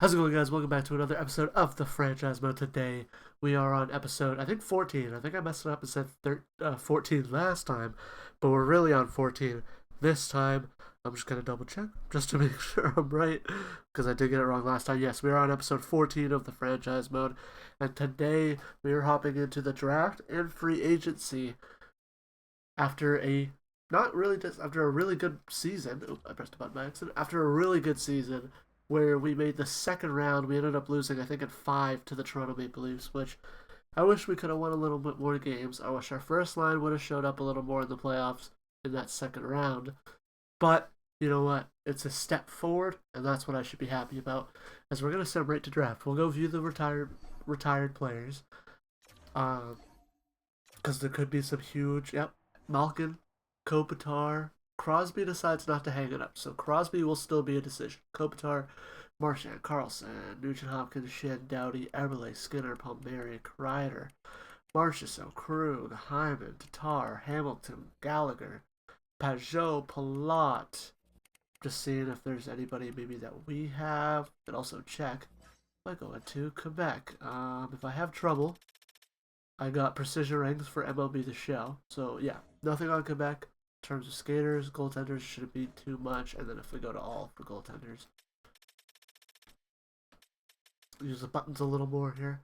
How's it going, guys? Welcome back to another episode of the Franchise Mode. Today, we are on episode, I think, 14. I think I messed it up and said 14 last time, but we're really on 14 this time. I'm just going to double check just to make sure I'm right, because I did get it wrong last time. Yes, we are on episode 14 of the Franchise Mode, and today we are hopping into the draft and free agency after a not really just after a really good season. Oh, I pressed a button by accident. After a really good season, where we made the second round, we ended up losing, I think, at 5 to the Toronto Maple Leafs, which I wish we could have won a little bit more games. I wish our first line would have showed up a little more in the playoffs in that second round. But you know what? It's a step forward, and that's what I should be happy about. As we're gonna send right to draft, we'll go view the retired players, because there could be some huge. Yep, Malkin, Kopitar. Crosby decides not to hang it up, so Crosby will still be a decision. Kopitar, Marchand, Carlson, Nugent Hopkins, Shen, Doughty, Eberle, Skinner, Palmieri, Kreider, Marchessault, Krug, Hyman, Tatar, Hamilton, Gallagher, Pajot, Palat. Just seeing if there's anybody maybe that we have. And also check if I go into Quebec. If I have trouble, I got precision rings for MLB The Show. So yeah, nothing on Quebec. In terms of skaters, goaltenders shouldn't be too much. And then if we go to all for goaltenders, use the buttons a little more here.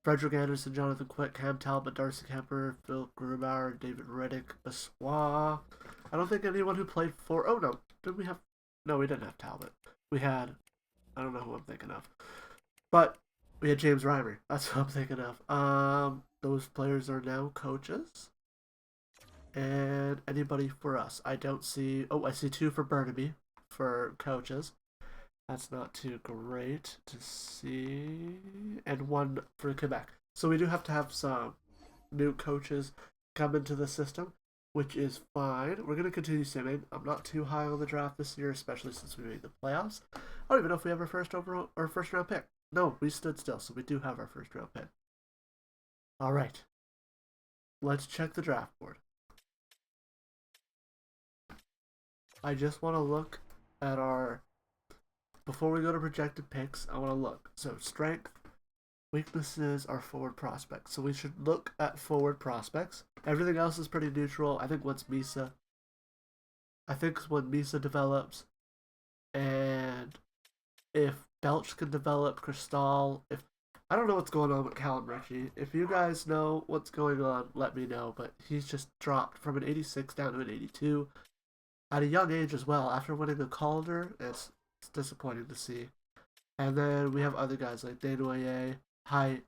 Frederick Anderson, Jonathan Quick, Cam Talbot, Darcy Kemper, Phil Grubauer, David Reddick, Bassois. I don't think anyone who played for. Oh no, did we have? No, we didn't have Talbot. We had. I don't know who I'm thinking of, but we had James Reimer. That's what I'm thinking of. Those players are now coaches. And anybody for us? I don't see. Oh, I see 2 for Burnaby for coaches. That's not too great to see. And 1 for Quebec. So we do have to have some new coaches come into the system, which is fine. We're going to continue simming. I'm not too high on the draft this year, especially since we made the playoffs. I don't even know if we have our first round pick. No, we stood still, so we do have our first round pick. All right. Let's check the draft board. I just want to look at our. Before we go to projected picks, I want to look. So, strength, weaknesses are forward prospects. So, we should look at forward prospects. Everything else is pretty neutral. I think when Misa develops, and if Belch can develop, Cristal, if. I don't know what's going on with Callum Ritchie. If you guys know what's going on, let me know. But he's just dropped from an 86 down to an 82 at a young age as well. After winning the Calder, it's disappointing to see. And then we have other guys like Desnoyers, Height,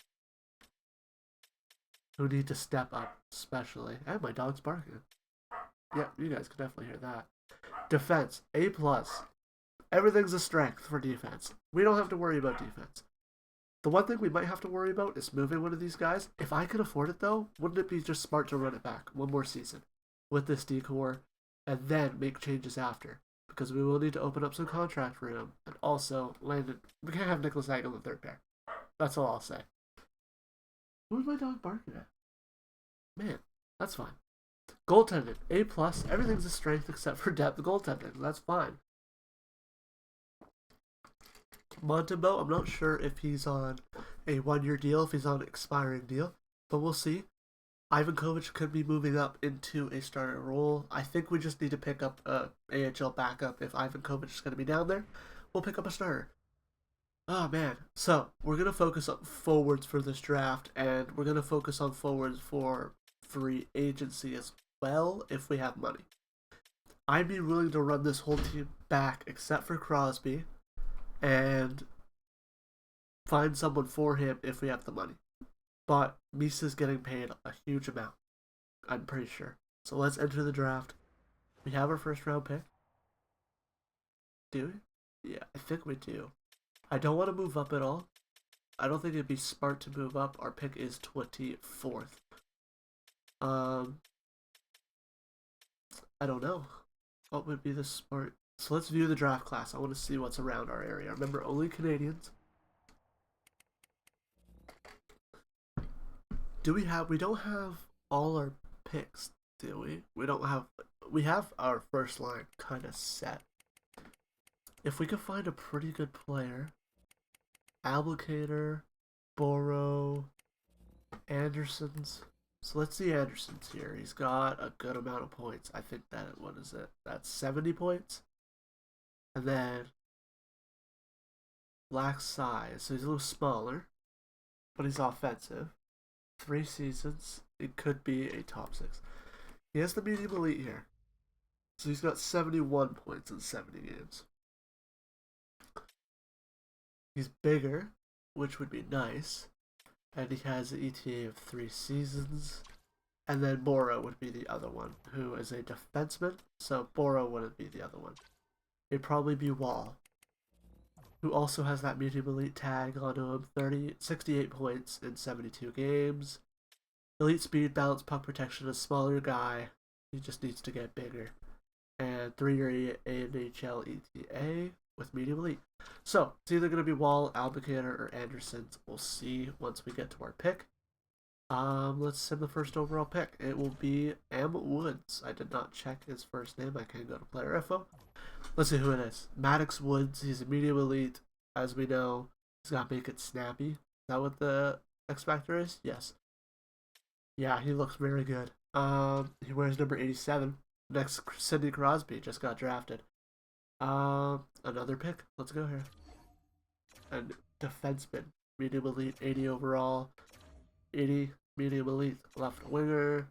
who need to step up, especially. And my dog's barking. Yeah, you guys can definitely hear that. Defense, A plus. Everything's a strength for defense. We don't have to worry about defense. The one thing we might have to worry about is moving one of these guys. If I could afford it though, wouldn't it be just smart to run it back one more season with this decor and then make changes after? Because we will need to open up some contract room and also land it. We can't have Nicholas Hagen the third pair. That's all I'll say. Who's my dog barking at? Man, that's fine. Goaltending, A plus. Everything's a strength except for depth goaltending. That's fine. Montembeau, I'm not sure if he's on a 1 year deal, if he's on an expiring deal, but we'll see. Ivan Kovic could be moving up into a starter role. I think we just need to pick up a AHL backup. If Ivan Kovic is going to be down there, we'll pick up a starter. Oh man. So we're going to focus on forwards for this draft, and we're going to focus on forwards for free agency as well if we have money. I'd be willing to run this whole team back except for Crosby and find someone for him if we have the money. But Misa's getting paid a huge amount. I'm pretty sure. So let's enter the draft. We have our first round pick. Do we? Yeah, I think we do. I don't want to move up at all. I don't think it'd be smart to move up. Our pick is 24th. I don't know. What would be the smart? So let's view the draft class. I want to see what's around our area. Remember, only Canadians. We don't have all our picks, do we? We have our first line kind of set. If we could find a pretty good player, Allocator, Boro, Anderson's. So let's see Anderson's here. He's got a good amount of points. I think that, what is it? That's 70 points. And then black size. So he's a little smaller, but he's offensive. 3 seasons. It could be a top 6. He has the medium elite here. So he's got 71 points in 70 games. He's bigger, which would be nice. And he has an ETA of 3 seasons. And then Boro would be the other one, who is a defenseman. So Boro wouldn't be the other one. It'd probably be Wall, who also has that medium elite tag onto him. 68 points in 72 games. Elite speed, balance, puck protection, a smaller guy. He just needs to get bigger. And 3-year NHL ETA with medium elite. So, it's either going to be Wall, Albuquerque, or Anderson's. We'll see once we get to our pick. Let's send the first overall pick. It will be M. Woods. I did not check his first name. I can go to player info. Let's see who it is. Maddox Woods. He's a medium elite. As we know, he's got to make it snappy. Is that what the X Factor is? Yes. Yeah, he looks very good. He wears number 87. Next, Sidney Crosby just got drafted. Another pick. Let's go here. And defenseman. Medium elite, 80 overall. 80 medium elite. Left winger.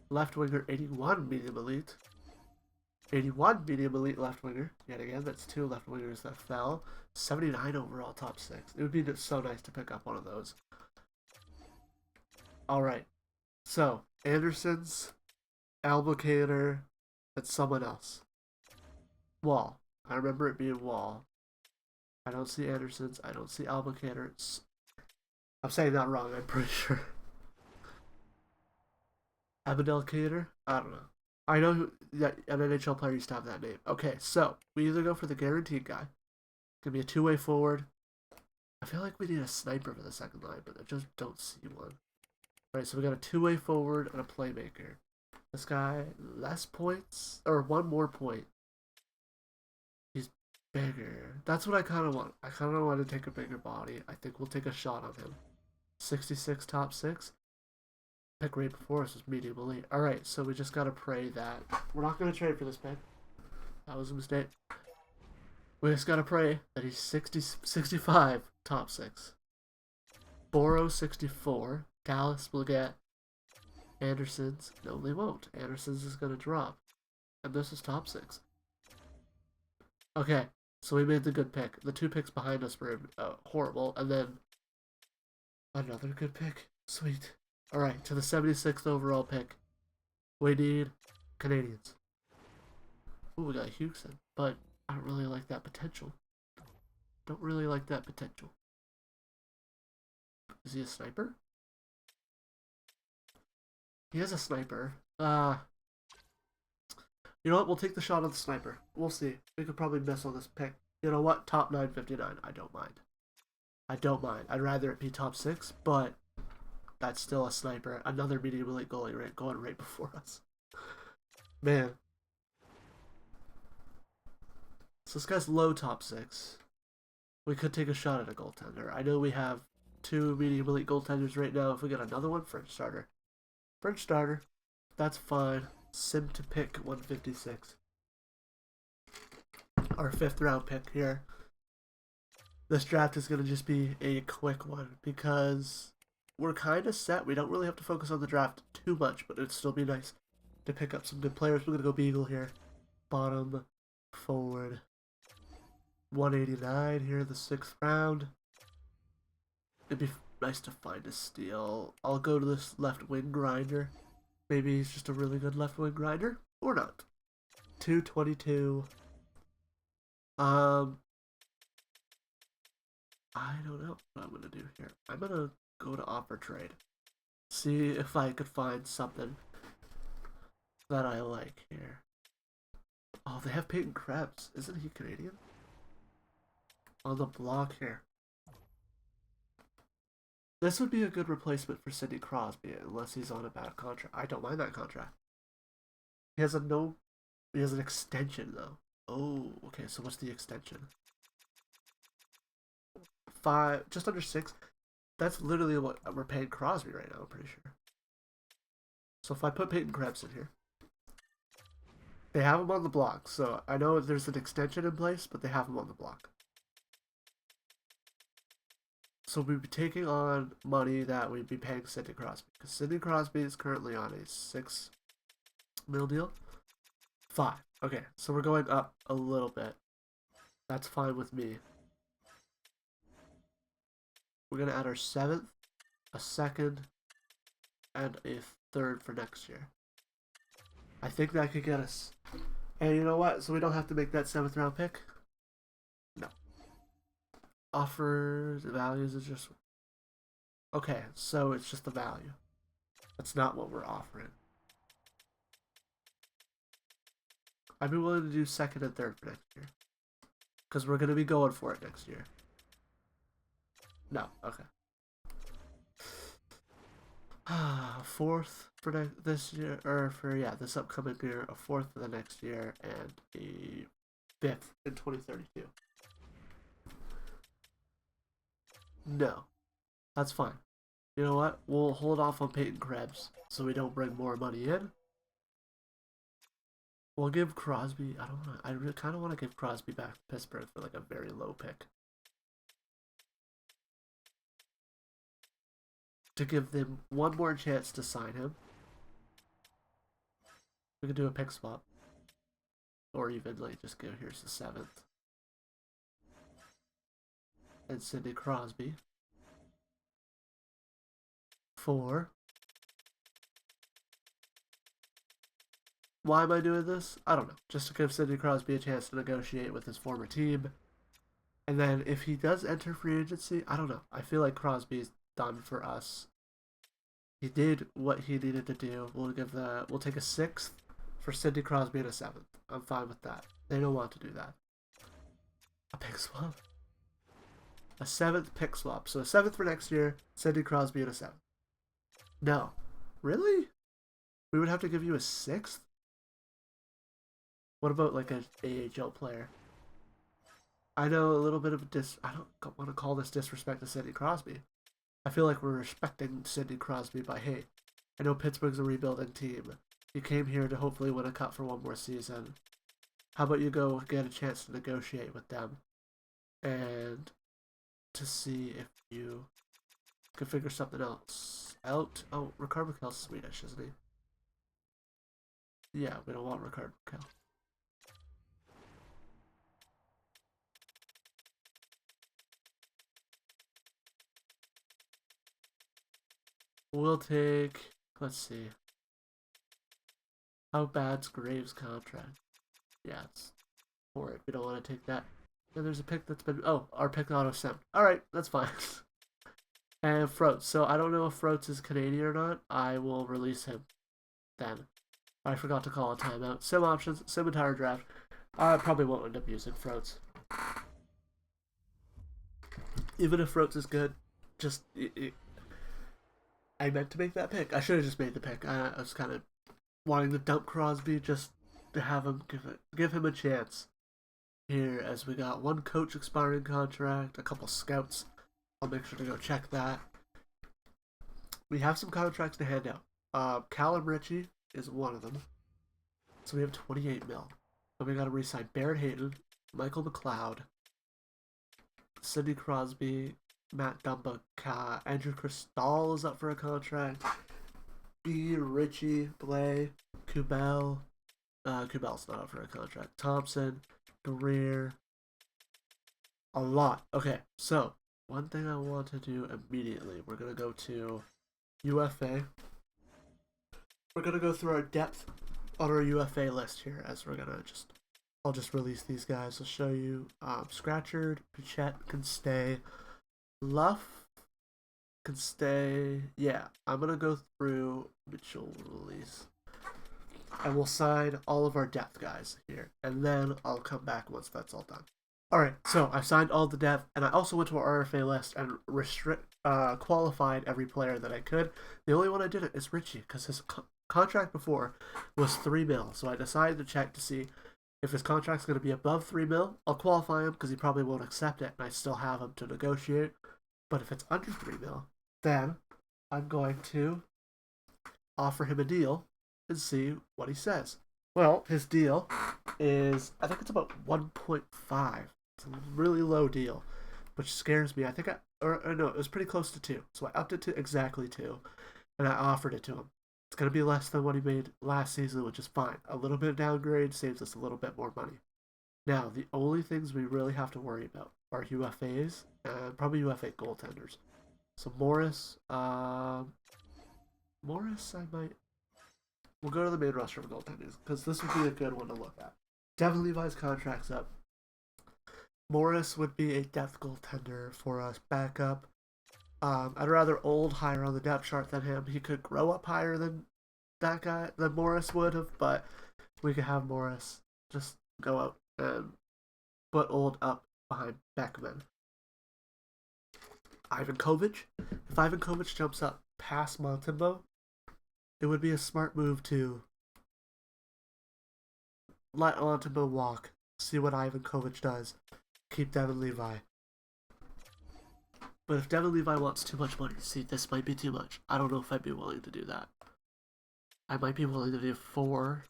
Left winger, 81 medium elite. 81 medium elite left winger. Yet again, that's 2 left wingers that fell. 79 overall top 6. It would be so nice to pick up one of those. Alright. So, Anderson's, Albuquerque, and someone else. Wall. I remember it being Wall. I don't see Anderson's. I don't see Albuquerque. I'm saying that wrong, I'm pretty sure. Vezina-caliber? I don't know. I know that an NHL player used to have that name. Okay, so we either go for the guaranteed guy. It's gonna be a 2-way forward. I feel like we need a sniper for the second line, but I just don't see one. Alright, so we got a 2-way forward and a playmaker. This guy, less points, or 1 more point. He's bigger. That's what I kind of want. I kind of want to take a bigger body. I think we'll take a shot on him. 66 top 6. Pick right before us was medium elite. Alright, so we just gotta pray that we're not gonna trade for this pick. That was a mistake. We just gotta pray that he's 65 top 6. Boro 64. Dallas will get Anderson's. No, they won't. Anderson's is gonna drop. And this is top 6. Okay, so we made the good pick. The 2 picks behind us were horrible, and then another good pick. Sweet. Alright, to the 76th overall pick. We need Canadians. Ooh, we got Houston, but I don't really like that potential. Don't really like that potential. Is he a sniper? He is a sniper. You know what? We'll take the shot on the sniper. We'll see. We could probably miss on this pick. You know what? Top 959. I don't mind. I don't mind. I'd rather it be top 6, but that's still a sniper. Another medium elite goalie going right before us. Man. So this guy's low top 6. We could take a shot at a goaltender. I know we have 2 medium elite goaltenders right now. If we get another one, French starter. French starter. That's fine. Sim to pick 156. Our 5th round pick here. This draft is going to just be a quick one because we're kind of set. We don't really have to focus on the draft too much, but it'd still be nice to pick up some good players. We're going to go Beagle here. Bottom forward. 189 here, the 6th round. It'd be nice to find a steal. I'll go to this left wing grinder. Maybe he's just a really good left wing grinder. Or not. 222. I don't know what I'm going to do here. I'm going to go to offer trade. See if I could find something that I like here. Oh, they have Peyton Krebs. Isn't he Canadian? On the block here. This would be a good replacement for Sidney Crosby, unless he's on a bad contract. I don't mind that contract. He has an extension though. Oh, okay, so what's the extension? 5, just under 6. That's literally what we're paying Crosby right now, I'm pretty sure. So if I put Peyton Krebs in here, they have him on the block. So I know there's an extension in place, but they have him on the block. So we'd be taking on money that we'd be paying Sidney Crosby. Because Sidney Crosby is currently on a 6 mil deal. 5. Okay, so we're going up a little bit. That's fine with me. We're going to add our 7th, a 2nd, and a 3rd for next year. I think that could get us. And you know what? So we don't have to make that 7th round pick? No. Offers, values is just... Okay, so it's just the value. That's not what we're offering. I'd be willing to do 2nd and 3rd for next year. Because we're going to be going for it next year. No, okay. 4th for this year, or for, this upcoming year, a 4th for the next year, and a 5th in 2032. No, that's fine. You know what? We'll hold off on Peyton Krebs so we don't bring more money in. We'll give Crosby, I really kind of want to give Crosby back to Pittsburgh for like a very low pick. To give them one more chance to sign him. We could do a pick swap. Or even like just go, here's the 7th. And Sidney Crosby. 4. Why am I doing this? I don't know. Just to give Sidney Crosby a chance to negotiate with his former team. And then if he does enter free agency, I don't know. I feel like Crosby's done for us. He did what he needed to do. We'll take a 6th for Sidney Crosby and a 7th. I'm fine with that. They don't want to do that. A pick swap? A 7th pick swap. So a 7th for next year, Sidney Crosby and a 7th. No. Really? We would have to give you a 6th? What about like an AHL player? I know a little bit of I don't want to call this disrespect to Sidney Crosby. I feel like we're respecting Sidney Crosby by, hey, I know Pittsburgh's a rebuilding team. You came here to hopefully win a cup for one more season. How about you go get a chance to negotiate with them and to see if you can figure something else out. Oh, Rickard Rakell's Swedish, isn't he? Yeah, we don't want Rickard Rakell. We'll take, let's see. How bad's Graves' contract? Yeah, it's horrid. We don't want to take that. And there's a pick that's been, our pick auto-sent. Alright, that's fine. And Froats. So I don't know if Froats is Canadian or not. I will release him then. I forgot to call a timeout. Sim options, sim entire draft. I probably won't end up using Froats. Even if Froats is good, just... I meant to make that pick. I should have just made the pick. I was kind of wanting to dump Crosby just to have him give him a chance here, as we got one coach expiring contract, a couple scouts. I'll make sure to go check that. We have some contracts to hand out. Callum Ritchie is one of them. So we have 28 mil. But we got to re-sign Barrett Hayton, Michael McLeod, Sidney Crosby, Matt Dumba, Andrew Cristal is up for a contract. B. Ritchie, Blay, Kubel. Kubel's not up for a contract. Thompson, Greer. A lot. Okay, so one thing I want to do immediately, we're going to go to UFA. We're going to go through our depth on our UFA list here, as we're going to I'll just release these guys. I'll show you. Scratchard, Pichette can stay. Luff can stay. Yeah, I'm going to go through Mitchell release. And we'll sign all of our depth guys here. And then I'll come back once that's all done. Alright, so I've signed all the depth. And I also went to our RFA list and qualified every player that I could. The only one I didn't is Ritchie, because his contract before was 3 mil. So I decided to check to see If his contract's going to be above 3 mil, I'll qualify him because he probably won't accept it, and I still have him to negotiate. But if it's under 3 mil, then I'm going to offer him a deal and see what he says. Well, his deal is, I think it's about 1.5. It's a really low deal, which scares me. I think or no, it was pretty close to 2. So I upped it to exactly 2, and I offered it to him. It's going to be less than what he made last season, which is fine. A little bit of downgrade saves us a little bit more money. Now, the only things we really have to worry about are UFAs and probably UFA goaltenders. So Morris, I might. We'll go to the main roster for goaltenders because this would be a good one to look at. Devin Levi's contract's up. Morris would be a depth goaltender for us. Backup. I'd rather Old higher on the depth chart than him. He could grow up higher than than Morris would have, but we could have Morris just go out and put Old up behind Beckman. Ivan Kovic. If Ivan Kovic jumps up past Montembeau, it would be a smart move to let Montembeau walk, see what Ivan Kovic does, keep Devin Levi. But if Devin Levi wants too much money, see, this might be too much. I don't know if I'd be willing to do that. I might be willing to do 4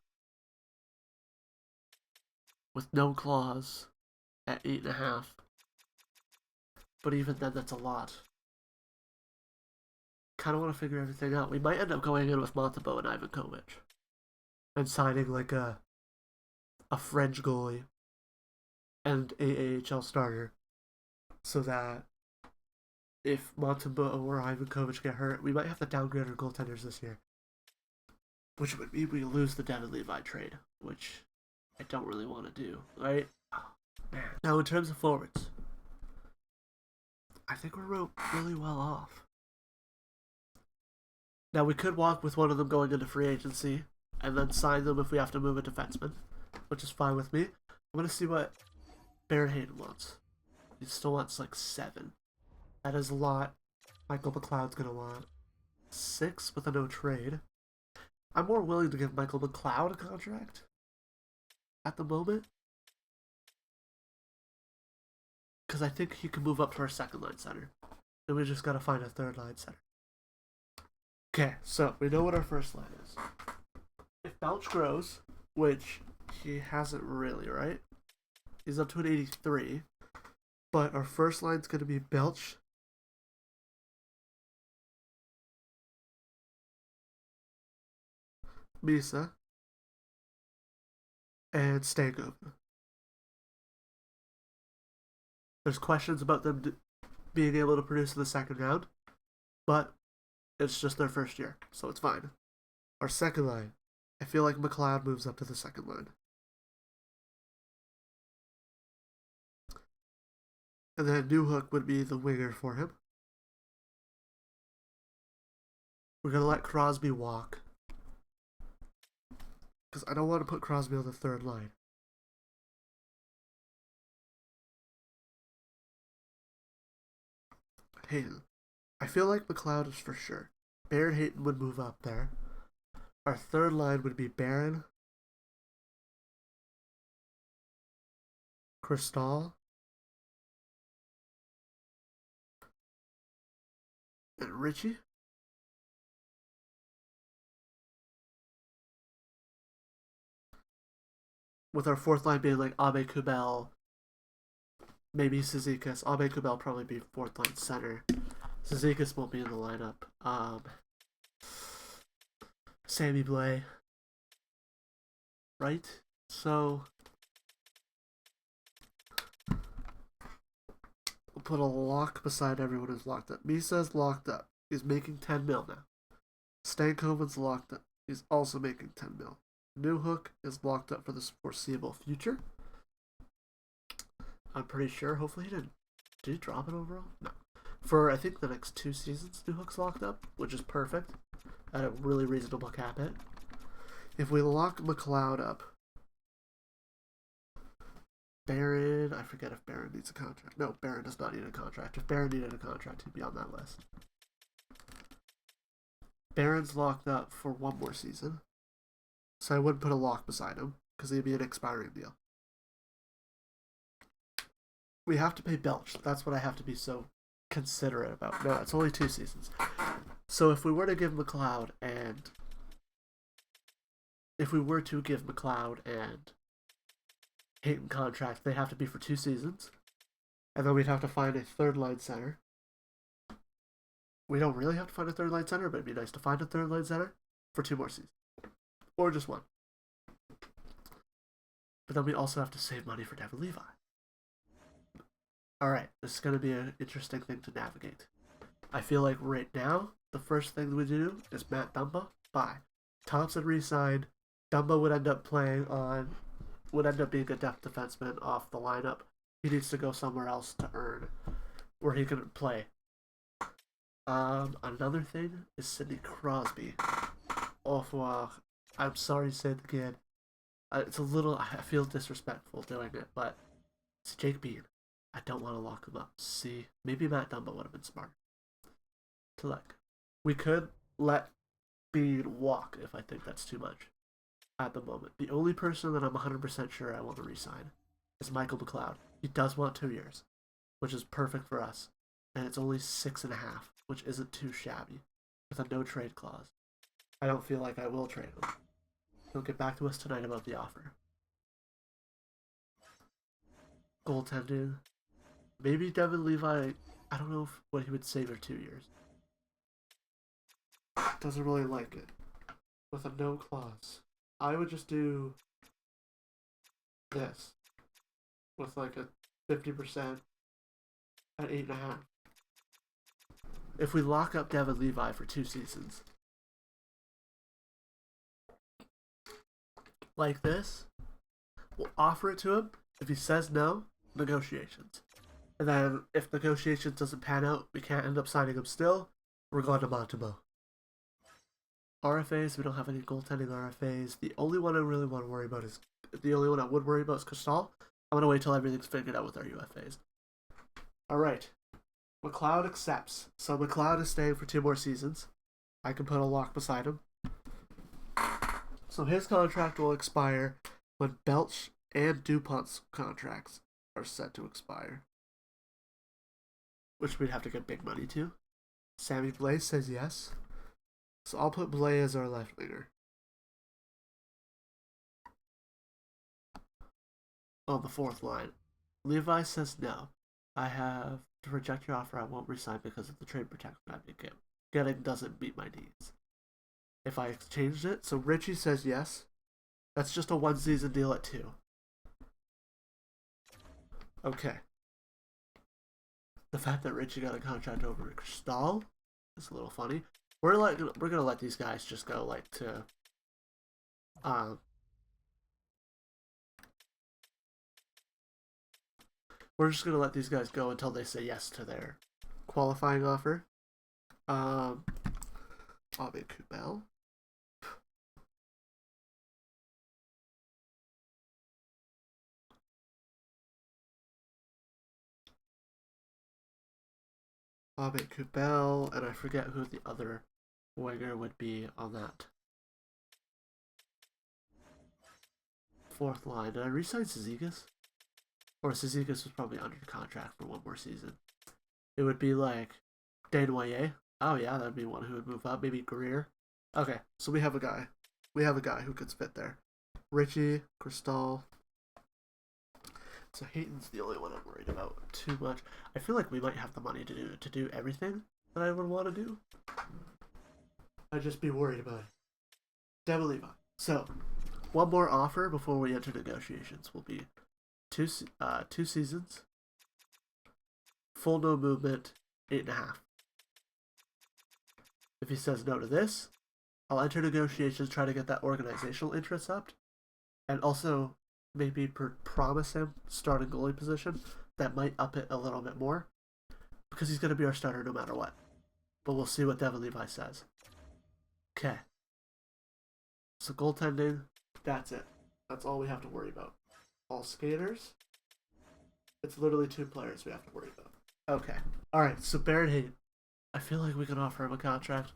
with no clause at 8.5. But even then, that's a lot. Kind of want to figure everything out. We might end up going in with Montembeau and Ivan Kovic and signing like a French goalie and a AHL starter, so that if Montembeau or Ivan Kovic get hurt, we might have to downgrade our goaltenders this year, which would mean we lose the Devin Levi trade, which I don't really want to do, right? Oh, man. Now, in terms of forwards, I think we're really well off. Now, we could walk with one of them going into free agency and then sign them if we have to move a defenseman, which is fine with me. I'm going to see what Baron Hayden wants. He still wants like 7. That is a lot. Michael McLeod's going to want 6 with a no trade. I'm more willing to give Michael McLeod a contract at the moment, because I think he can move up to our second line center. Then we just got to find a third line center. Okay, so we know what our first line is. If Belch grows, which he hasn't really, right? He's up to an 83. But our first line's going to be Belch, Misa, and Stankoven. There's questions about them being able to produce in the second round, but it's just their first year, so it's fine. Our second line, I feel like McLeod moves up to the second line. And then Newhook would be the winger for him. We're going to let Crosby walk, because I don't want to put Crosby on the third line. Hayden. I feel like McLeod is for sure. Baron Hayden would move up there. Our third line would be Baron, Cristal, and Richie. With our fourth line being like Abe Kubel, maybe Cizikas. Abe Kubel probably be fourth line center. Cizikas won't be in the lineup. Sammy Blais. Right? So we'll put a lock beside everyone who's locked up. Misa's locked up. He's making 10 mil now. Stankoven's locked up. He's also making 10 mil. Newhook is locked up for the foreseeable future. I'm pretty sure. Hopefully he didn't. Did he drop it overall? No. For, I think, the next 2 seasons, Newhook's locked up, which is perfect. At a really reasonable cap hit. If we lock McLeod up, Barron, I forget if Barron needs a contract. No, Barron does not need a contract. If Barron needed a contract, he'd be on that list. Barron's locked up for 1 more season. So I wouldn't put a lock beside him, because he'd be an expiring deal. We have to pay Belch. That's what I have to be so considerate about. No, it's only 2 seasons. So if we were to give McLeod and Hayton contracts, they have to be for 2 seasons. And then we'd have to find a third line center. We don't really have to find a third line center, but it'd be nice to find a third line center for 2 more seasons. Or just 1. But then we also have to save money for Devin Levi. Alright, this is going to be an interesting thing to navigate. I feel like right now, the first thing we do is Matt Dumba. Bye. Thompson re-signed. Dumba would end up being a depth defenseman off the lineup. He needs to go somewhere else to earn where he can play. Another thing is Sidney Crosby. I'm sorry to say it again. It's a little, I feel disrespectful doing it, but it's Jake Bean. I don't want to lock him up. See, maybe Matt Dumba would have been smart. We could let Bean walk if I think that's too much at the moment. The only person that I'm 100% sure I want to re-sign is Michael McLeod. He does want 2 years, which is perfect for us. And it's only 6.5, which isn't too shabby, with a no trade clause. I don't feel like I will trade him. He'll get back to us tonight about the offer. Goaltending. Maybe Devin Levi, I don't know what he would say for 2 years. Doesn't really like it. With a no clause. I would just do this. With like a 50% at 8.5. If we lock up Devin Levi for 2 seasons, like this, we'll offer it to him. If he says no, negotiations. And then if negotiations doesn't pan out, we can't end up signing him still, we're going to Montebo. RFAs, we don't have any goaltending RFAs. The only one I really want to worry about is, the only one I would worry about is Cristal. I'm going to wait till everything's figured out with our UFAs. Alright. McLeod accepts. So McLeod is staying for 2 more seasons. I can put a lock beside him. So his contract will expire when Belch and DuPont's contracts are set to expire. Which we'd have to get big money to. Sammy Blaze says yes. So I'll put Blaze as our left winger. On the 4th line. Levi says no. I have to reject your offer. I won't resign because of the trade protection I'm getting doesn't meet my needs. If I exchanged it, so Richie says yes. That's just a 1 season deal at 2. Okay. The fact that Richie got a contract over Cristal is a little funny. We're gonna let these guys just go we're just gonna let these guys go until they say yes to their qualifying offer. Bobby Kubel. Bobby Kubel, and I forget who the other winger would be on that 4th line. Did I re-sign Cizikas? Or Cizikas was probably under contract for 1 more season. It would be like Desnoyers. Oh yeah, that'd be one who would move up. Maybe Greer. Okay, so we have a guy. We have a guy who could fit there. Richie, Cristal. So Hayton's the only one I'm worried about too much. I feel like we might have the money to do everything that I would want to do. I'd just be worried about it. Devin Levi. So, 1 more offer before we enter negotiations will be 2 seasons, full no movement, 8.5. If he says no to this, I'll enter negotiations, try to get that organizational interest up, and also maybe promise him starting goalie position that might up it a little bit more, because he's going to be our starter no matter what. But we'll see what Devin Levi says. Okay. So goaltending, that's it. That's all we have to worry about. All skaters. It's literally 2 players we have to worry about. Okay. Alright, so Barrett Hayton. I feel like we can offer him a contract.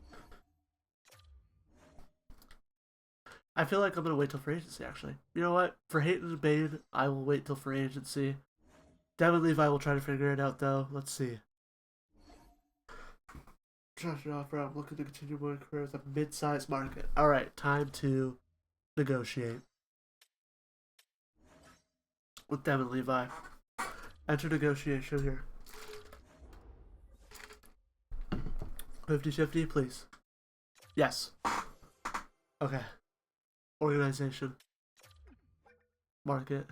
I feel like I'm going to wait till free agency, actually. You know what? For Hayton and Bane, I will wait till free agency. Devin Levi will try to figure it out, though. Let's see. Josh offer. I'm looking to continue my career with a mid-sized market. All right, time to negotiate with Devin Levi. Enter negotiation here. 50-50, please. Yes. Okay. Organization. Market.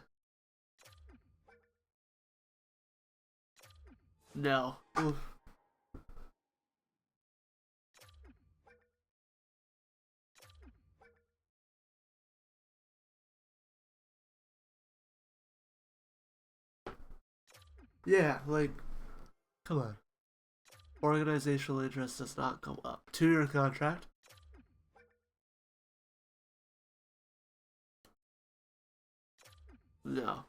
No. Oof. Yeah, like, come on. Organizational interest does not go up. 2-year contract. No.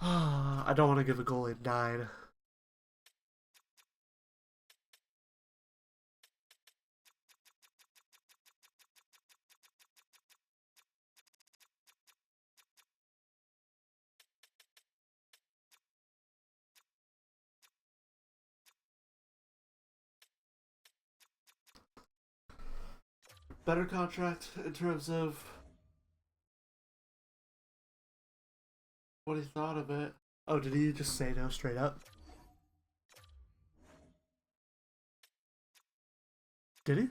I don't want to give a goalie 9. Better contract in terms of what he thought of it. Oh, did he just say no straight up? Did he?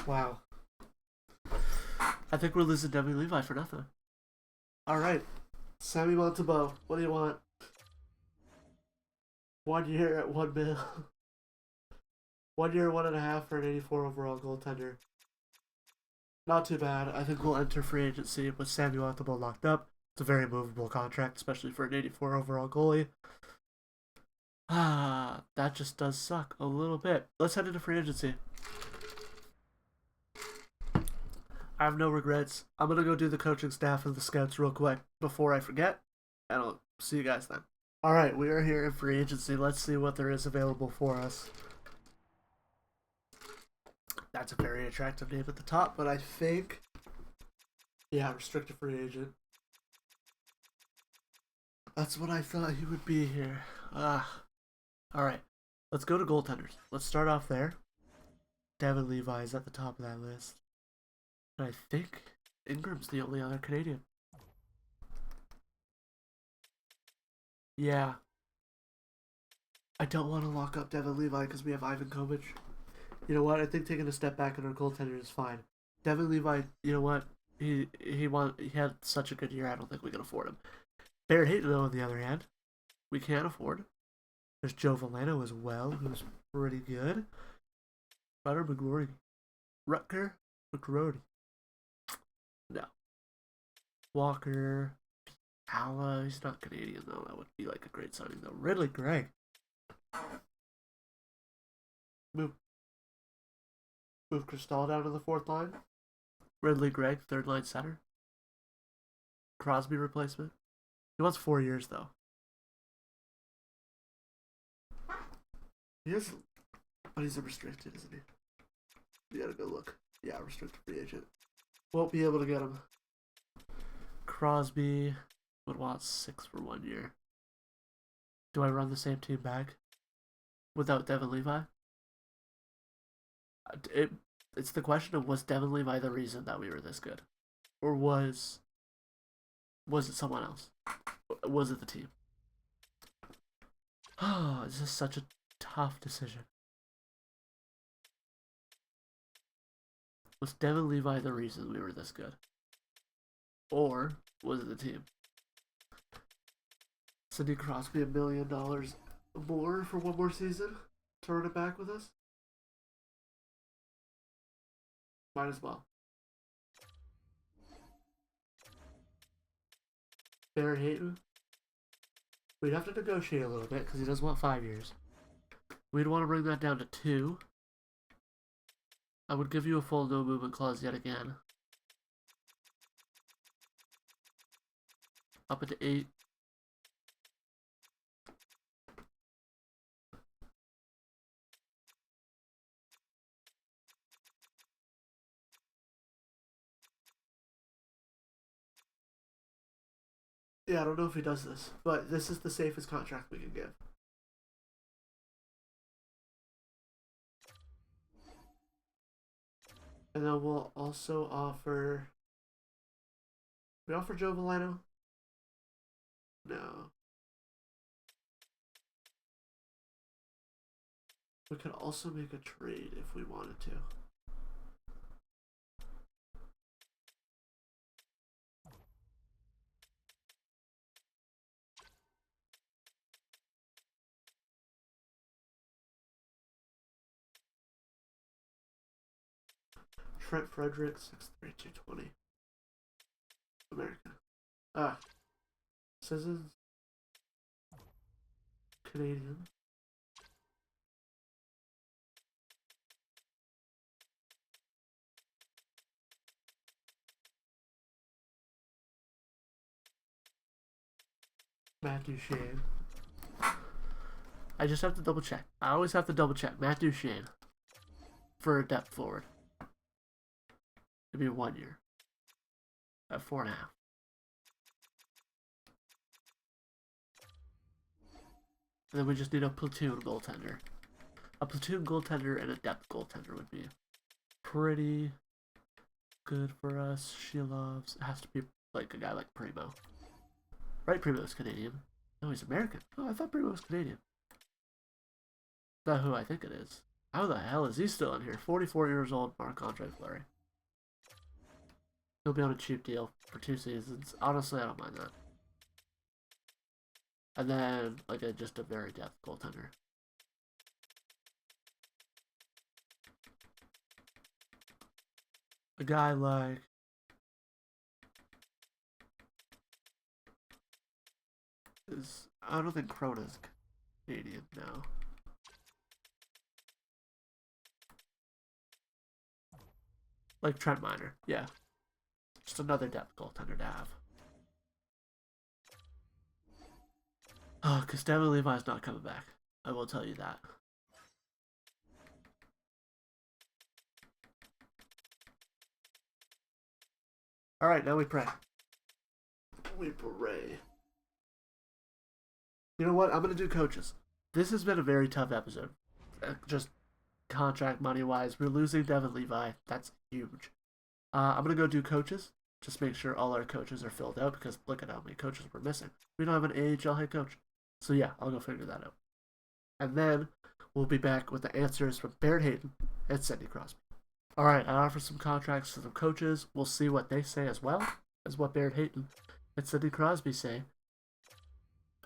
Wow. I think we're losing Devin Levi for nothing. Alright. Sammy Montembeau, what do you want? 1 year at 1 mil. 1 year, 1.5 for an 84 overall goaltender. Not too bad. I think we'll enter free agency with Sammy Montembeau locked up. It's a very movable contract, especially for an 84 overall goalie. That just does suck a little bit. Let's head into free agency. I have no regrets. I'm gonna go do the coaching staff and the scouts real quick before I forget, and I'll see you guys then. All right, we are here in free agency. Let's see what there is available for us. That's a very attractive name at the top, but I think, yeah, restricted free agent. That's what I thought he would be here. All right, let's go to goaltenders. Let's start off there. Devin Levi is at the top of that list. And I think Ingram's the only other Canadian. Yeah. I don't want to lock up Devin Levi because we have Ivan Kovic. You know what? I think taking a step back in our goaltender is fine. Devin Levi, you know what? He had such a good year. I don't think we can afford him. Barrett Hayton, though, on the other hand, we can't afford. There's Joe Veleno as well, who's pretty good. Rutger McGrory. Rutger McGrory. No. Walker. Alla. He's not Canadian, though. That would be like a great signing, though. Ridley Gregg. Move Cristal down to the 4th line. Ridley Gregg, 3rd line center. Crosby replacement. He wants 4 years, though. He is, but he's a restricted, isn't he? You gotta go look. Yeah, restricted free agent. Won't be able to get him. Crosby would want 6 for 1 year. Do I run the same team back without Devin Levi? It's the question of, was Devin Levi the reason that we were this good, or was it someone else? Was it the team? Oh, this is such a tough decision. Was Devin Levi the reason we were this good? Or was it the team? Sidney Crosby $1 million more for 1 more season to run it back with us? Might as well. Barrett Hayton. We'd have to negotiate a little bit because he does want 5 years. We'd want to bring that down to 2. I would give you a full no movement clause yet again. Up into 8. Yeah, I don't know if he does this, but this is the safest contract we can give. And then we'll also offer... We offer Joe Veleno? No. We could also make a trade if we wanted to. Trent Frederick, 6'3", 220. America. Citizens. Canadian. Matt Duchene. I just have to double check. I always have to double check. Matt Duchene. For a depth forward. It'd be 1 year. At 4.5. And then we just need a platoon goaltender. A platoon goaltender and a depth goaltender would be pretty good for us. She loves. It has to be like a guy like Primo. Right, Primo's Canadian. No, he's American. Oh, I thought Primo was Canadian. That's who I think it is. How the hell is he still in here? 44 years old, Marc-Andre Fleury. He'll be on a cheap deal for 2 seasons. Honestly, I don't mind that. And then, like, just a very depth goaltender. A guy like... I don't think Crona's Canadian now. Like Trent Miner, yeah. Just another depth goaltender to have. Oh, because Devin Levi's not coming back. I will tell you that. Alright, now we pray. We pray. You know what? I'm going to do coaches. This has been a very tough episode. Just contract money-wise. We're losing Devin Levi. That's huge. I'm going to go do coaches. Just make sure all our coaches are filled out because look at how many coaches we're missing. We don't have an AHL head coach. So yeah, I'll go figure that out. And then we'll be back with the answers from Barrett Hayton and Sidney Crosby. Alright, I offer some contracts to some coaches. We'll see what they say as well as what Barrett Hayton and Sidney Crosby say.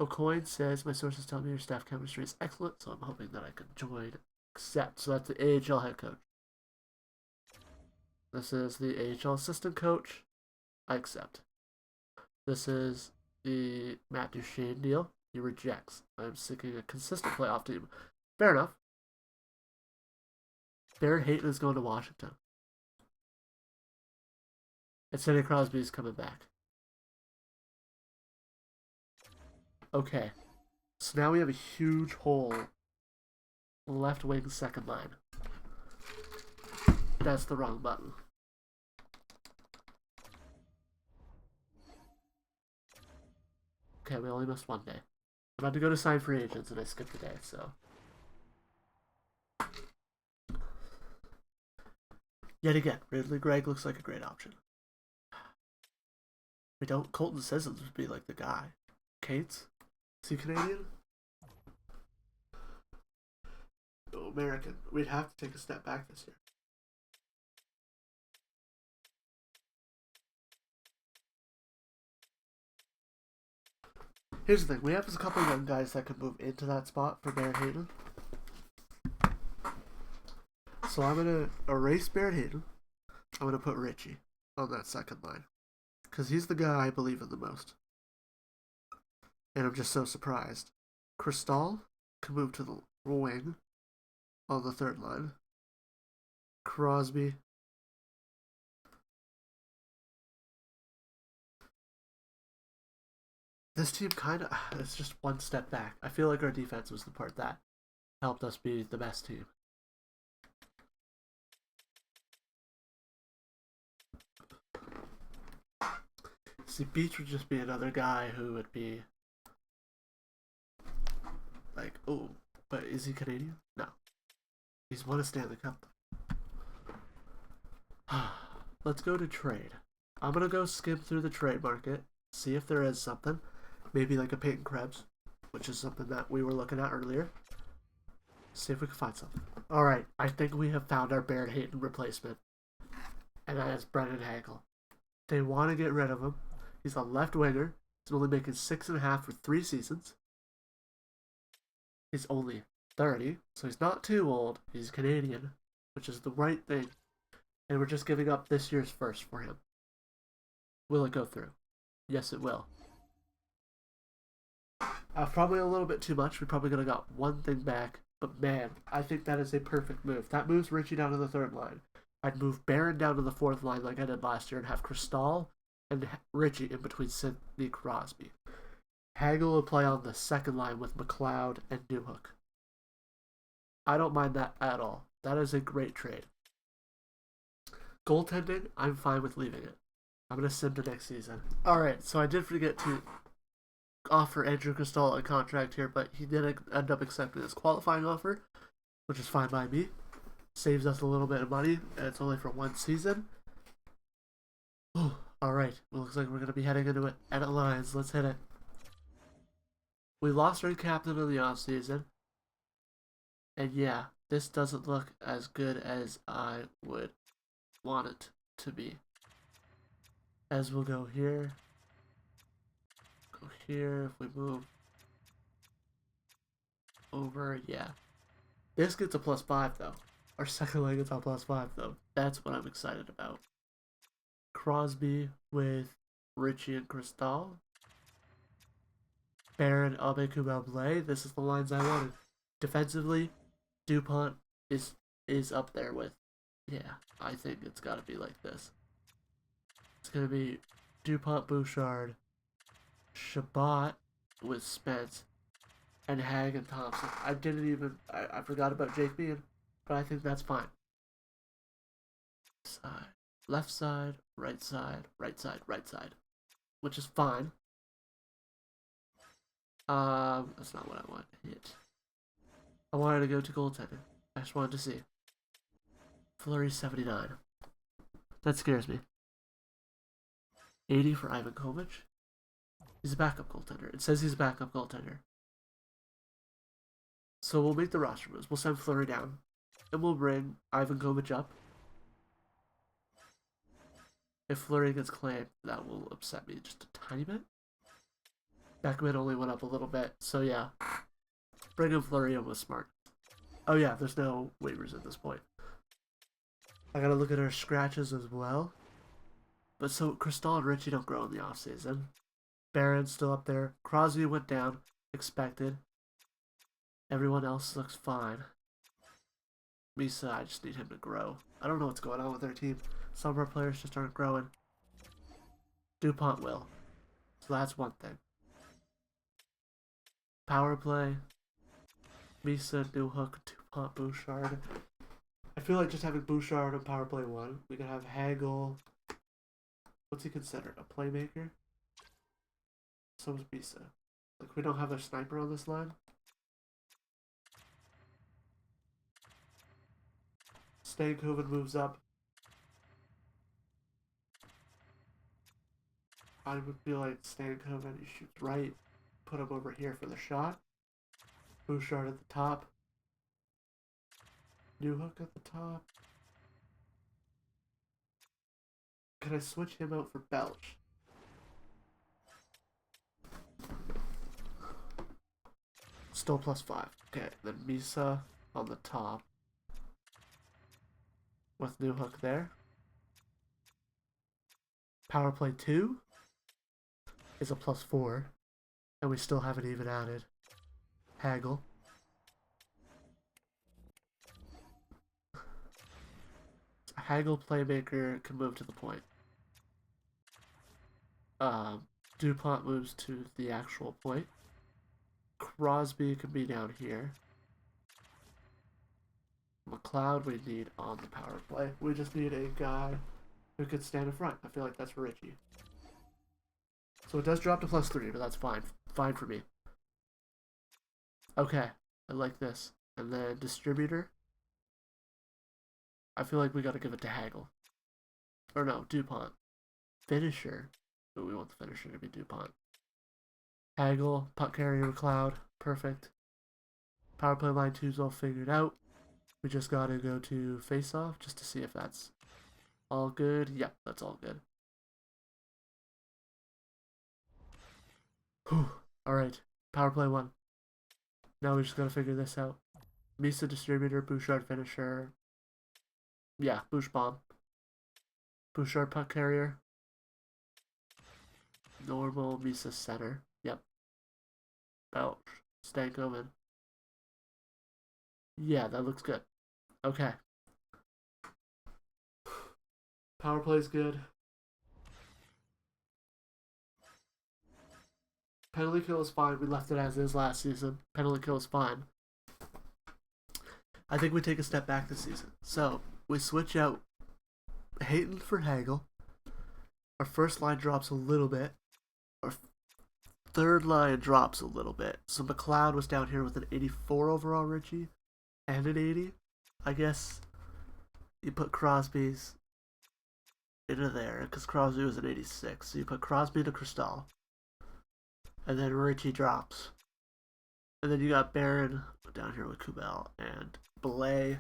O'Coin says, my sources tell me your staff chemistry is excellent, so I'm hoping that I can join. Accept. So that's the AHL head coach. This is the AHL assistant coach. I accept. This is the Matt Duchene deal. He rejects. I'm seeking a consistent playoff team. Fair enough. Barrett Hayton is going to Washington. And Sidney Crosby is coming back. Okay. So now we have a huge hole. Left wing second line. That's the wrong button. Okay, we only missed 1 day. I'm about to go to sign free agents and I skipped a day, so. Yet again, Ridley Gregg looks like a great option. We don't. Colton Sissons would be like the guy. Cates? Is he Canadian? No, American. We'd have to take a step back this year. Here's the thing. We have a couple of young guys that could move into that spot for Barrett Hayton. So I'm going to erase Barrett Hayton. I'm going to put Richie on that second line. Because he's the guy I believe in the most. And I'm just so surprised. Cristal can move to the wing on the third line. Crosby. This team kind of, it's just one step back. I feel like our defense was the part that helped us be the best team. See, Beach would just be another guy who would be like, oh, but is he Canadian? No. He's won a Stanley Cup. Let's go to trade. I'm going to go skim through the trade market, see if there is something. Maybe like a Peyton Krebs, which is something that we were looking at earlier. See if we can find something. Alright, I think we have found our Baron Hayton replacement. And that is Brendan Hagel. They want to get rid of him. He's a left winger. He's only making 6.5 for 3 seasons. He's only 30, so he's not too old. He's Canadian, which is the right thing. And we're just giving up this year's first for him. Will it go through? Yes, it will. Probably a little bit too much. We probably could have got one thing back. But man, I think that is a perfect move. That moves Richie down to the third line. I'd move Barron down to the fourth line like I did last year and have Cristal and Richie in between Sidney Crosby. Hagel will play on the second line with McLeod and Newhook. I don't mind that at all. That is a great trade. Goaltending, I'm fine with leaving it. I'm going to sim to next season. Alright, so I did forget to offer Andrew Cristal a contract here, but he did end up accepting his qualifying offer, which is fine by me. Saves us a little bit of money, and it's only for 1 season. Alright, well, looks like we're going to be heading into it. Edit lines, let's hit it. We lost our captain in the offseason. And yeah, this doesn't look as good as I would want it to be. As we'll go here. Go here, if we move over, yeah. This gets a +5 though. Our second line gets a +5 though. That's what I'm excited about. Crosby with Richie and Cristal. Barron, Abeku, Blais. This is the lines I wanted. Defensively, DuPont is up there with. Yeah, I think it's got to be like this. It's going to be DuPont, Bouchard, Shabbat with Spence, and Hag and Thompson. I forgot about Jake Bean, but I think that's fine. Side, left side, right side, right side, right side, which is fine. That's not what I want to hit. I wanted to go to goaltender. I just wanted to see. Fleury 79. That scares me. 80 for Ivan Kovic. He's a backup goaltender. It says he's a backup goaltender. So we'll make the roster moves. We'll send Fleury down. And we'll bring Ivan Kovic up. If Fleury gets claimed, that will upset me just a tiny bit. Beckman only went up a little bit, so yeah. Bringing Fleury in was smart. Oh yeah, there's no waivers at this point. I gotta look at our scratches as well. But so Cristal and Richie don't grow in the offseason. Barron's still up there. Crosby went down. Expected. Everyone else looks fine. Misa, I just need him to grow. I don't know what's going on with our team. Some of our players just aren't growing. DuPont will. So that's one thing. Power play. Misa, Newhook, DuPont, Bouchard. I feel like just having Bouchard on power play 1. We can have Hagel. What's he considered? A playmaker? So is Misa. Like, we don't have a sniper on this line. Stankoven moves up. I would feel like Stankoven, he shoots right. Put him over here for the shot. Bouchard at the top. Newhook at the top. Can I switch him out for Belch? Still +5. Okay, then Misa on the top. With Newhook there. Power play 2 is a +4. And we still haven't even added Hagel. Hagel playmaker can move to the point. DuPont moves to the actual point. Crosby can be down here. McLeod we need on the power play. We just need a guy who could stand in front. I feel like that's Richie. So it does drop to +3, but that's fine. Fine for me. Okay, I like this. And then distributor. I feel like we gotta give it to Hagel. Or no, DuPont. Finisher. Ooh, we want the finisher to be DuPont. Hagel, puck carrier, McLeod. Perfect. Power play line 2's all figured out. We just gotta go to face-off just to see if that's all good. Yep, that's all good. Whew. Alright, power play 1. Now we just gotta figure this out. Misa distributor, Bouchard finisher. Yeah, Bouch bomb. Bouchard puck carrier. Normal Misa center. Yep. Belch. Stankoven. Yeah, that looks good. Okay. Power play's good. Penalty kill is fine. We left it as is last season. Penalty kill is fine. I think we take a step back this season. So, we switch out Hayton for Hagel. Our first line drops a little bit. Our third line drops a little bit. So McLeod was down here with an 84 overall Richie and an 80. I guess you put Crosby's into there because Crosby was an 86. So you put Crosby to Cristal. And then Richie drops. And then you got Barron down here with Kubel and Belay.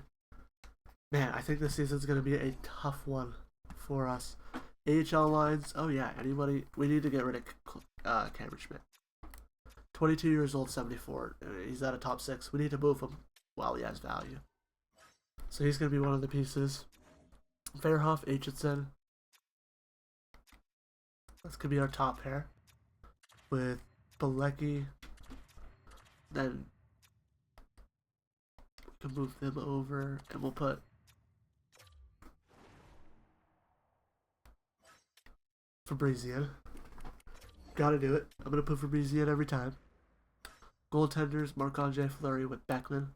Man, I think this season's going to be a tough one for us. AHL lines, oh yeah, anybody, we need to get rid of Cameron Schmidt. 22 years old, 74. He's at a top 6. We need to move him while he has value. So he's going to be one of the pieces. Fairhoff, Aitchison. That's going to be our top pair. With Bilecki. Then we can move them over and we'll put Fabrizian. Gotta do it. I'm gonna put Fabrizian every time. Goaltenders, Marc-Andre Fleury with Beckman.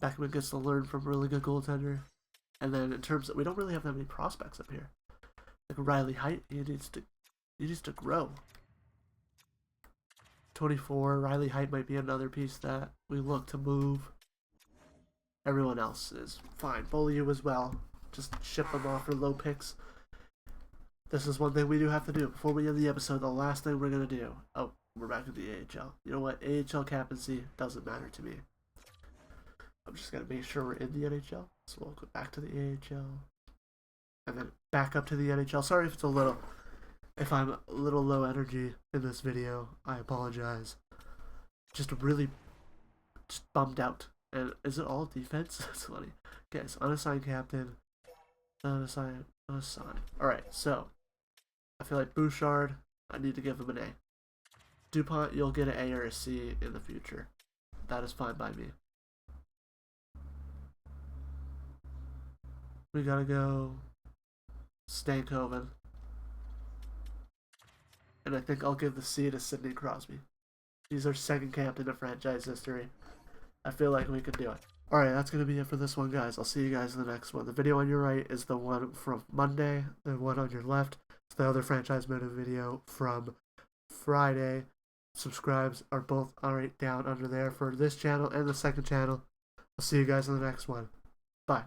Beckman gets to learn from a really good goaltender. And then in terms of, we don't really have that many prospects up here. Like Riley Height, he needs to grow. 24, Riley Height might be another piece that we look to move. Everyone else is fine. Beaulieu as well. Just ship them off for low picks. This is one thing we do have to do before we end the episode. The last thing we're going to do. Oh, we're back in the AHL. You know what? AHL captaincy doesn't matter to me. I'm just going to make sure we're in the NHL. So we'll go back to the AHL. And then back up to the NHL. Sorry if I'm a little low energy in this video. I apologize. Just bummed out. And is it all defense? That's funny. Okay, so unassigned captain. Unassigned. Alright, so I feel like Bouchard, I need to give him an A. DuPont, you'll get an A or a C in the future. That is fine by me. We gotta go Stankoven. And I think I'll give the C to Sidney Crosby. He's our second captain of franchise history. I feel like we can do it. Alright, that's going to be it for this one, guys. I'll see you guys in the next one. The video on your right is the one from Monday. The one on your left is the other franchise motive video from Friday. Subscribes are both right down under there for this channel and the second channel. I'll see you guys in the next one. Bye.